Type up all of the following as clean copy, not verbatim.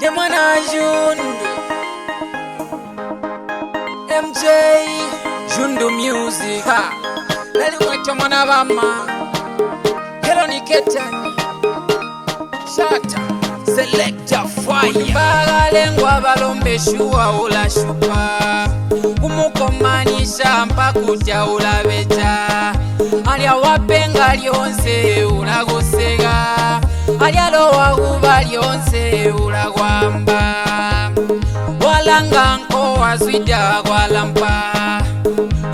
Emwana Jundu MJ Jundu Music Nali mweta mwana bama Hello ni Ketani Shata Selector Fire Bagalengwa balombe shuwa ula shupa Umukomanisha mpakutya ulabeja Alia wapenga lyonse ulagusega Alia lowa huba lyonse ulagwamba Walanga nko wazwida walampa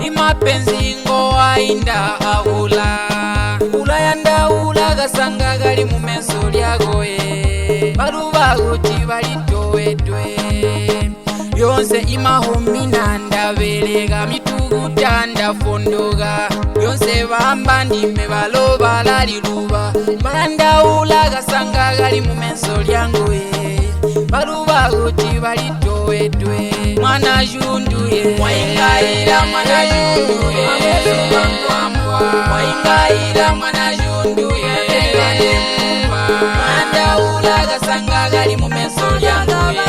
Imapenzi ngo wainda ahula Ulayanda ulagasanga gali mumeso lyagoye Baluba uti balitoedwe Yonse imahomina ndabelega mituguta ndafondoga Yonse bamba ndime baloba laliluba Balanda ulagasanga gali mumeso lyangoye Baluba uti balitoedwe Mwana Jundu ye Mwaingaira mwana Jundu ye Mwaingaira mwana Jundu ye Manda ulagasanga gali mumeso lyangoye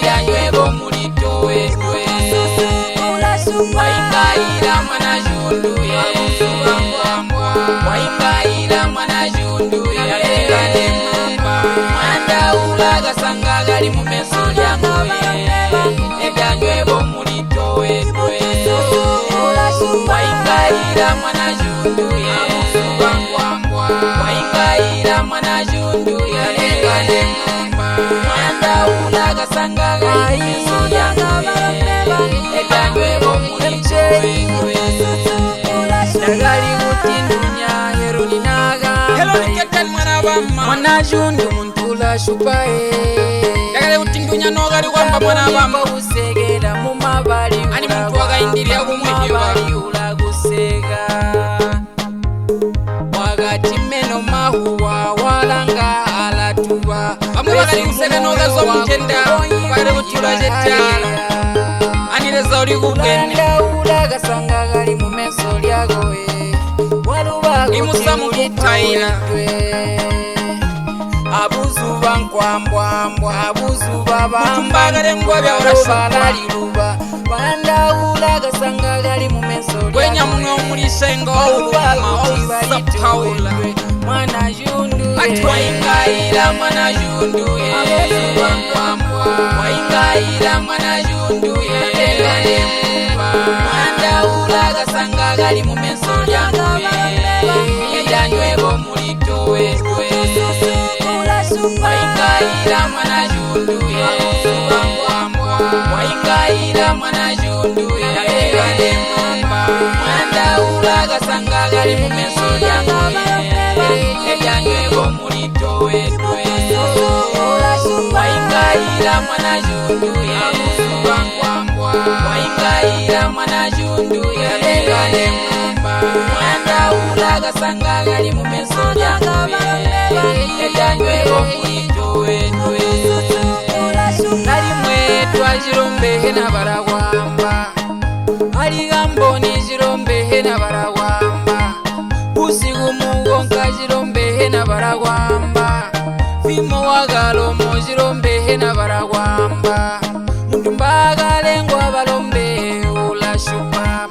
Yanywebo mulitoedwe Mwaingaira mwana Jundu ye Mwaingaira mwana Jundu ye Manda ulagasanga gali mumeso lyangoye Yanywebo mulitoedwe Mwaingaira mwana Jundu ye Mwaingaira mwana Jundu ye Manda ulagasanga gali mumeso lyangoye Yanywebo mulitoedwe Nagali mutindunya hero ninaga Hello Ketani mwana bama Mwana Jundu muntula shupae Nagali mutindunya nogali wamba mwana bama Usegera mumabali Ani muntu wagaindiria kumwihiwa ulagusega Wagati meno mahuwa walanga alatuba Bamwe bagali usega nogazo mutenda Wale utula jetala Anileza uli kugende Ulagasanga gali mumeso lyagoye Imusamu kutaila Abuzuba nkwambwambwa Abuzuba bambagale ngwabya urashuba Banda ulagasanga gali mumeso lyagoye Gwenya muno mulisengo Paula Mwana Jundu Mwaingaira mwana Jundu Abuzuba nkwambwa Mwaingaira mwana Jundu Manda ulagasanga gali mumeso lyangoye Yanywebo mulitoedwe Mwaingaira mwana Jundu Mwaingaira mwana Jundu Manda ulagasanga gali mumeso lyangoye Yanywebo mulitoedwe Mwaingaira mwana Jundu Mwaingaira mwana Jundu Manda ulagasanga gali mumeso lyangoye Yanywebo mulitoedwe Nalimwe twajirombehe nabaragwamba Aligamboni jirombehe nabaragwamba Usigu mugonka jirombehe nabaragwamba Vimo wagalomo jirombehe nabaragwamba Mundumbagalengwa balombe ulashupa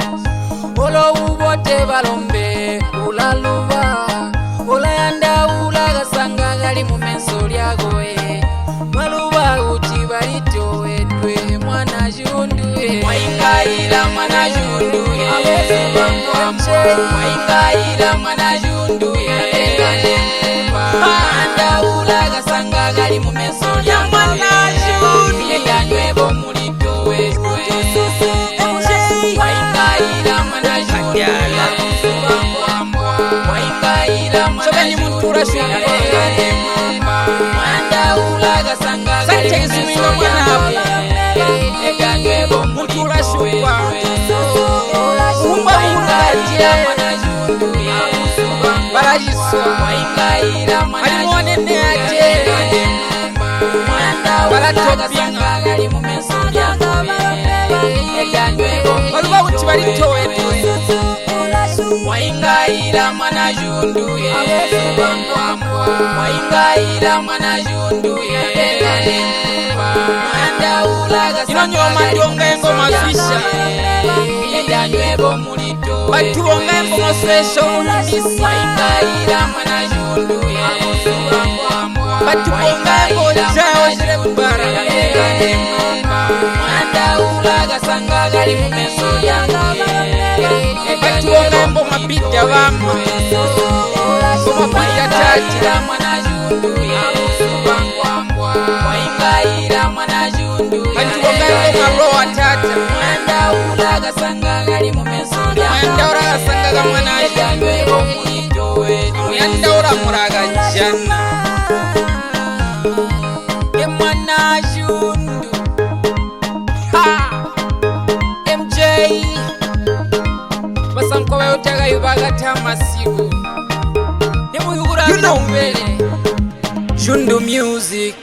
Olo ubote balombe ulaluba Olayanda ulagasanga gali mumeso lyagoye Baluba uti balitoedwe Mwana Jundu Mwaingaira mwana Jundu Mwaingaira mwana Jundu Manda ulagasanga gali mumeso lyangoye Yanywebo mulitoedwe Mwaingaira mwana Jundu Mwaingaira mwana Jundu Manda ulagasanga gali mumeso lyangoye Yanywebo mulitoedwe Mwaingaira mwana Jundu Barajiso Mwaingaira mwana Jundu Manda ulagasanga gali mumeso lyangoye Yanywebo mulitoedwe Mwaingaira mwana jundu ye waingaira mwana jundu ye inonyoma ndionga engoma zisha edanywebo mulito batubonga engoma sesho ulundisi waingaira mwana jundu ye batubonga engoma jao jire kubara mwandaula gasanga gali mumeso yange batubonga engoma bidya bama ngoma bidya tatira mwana jundu ye waingaira mwana jundu batubonga engoma roa tata mwandaula gasanga gali mumeso yange mwandaula gasanga ga mwana janywebo mulito wetu mwandaula muraga jana mwana jundu MJ basankoba yotaga yubagata masibu ne muyugura mbere Jundu Music.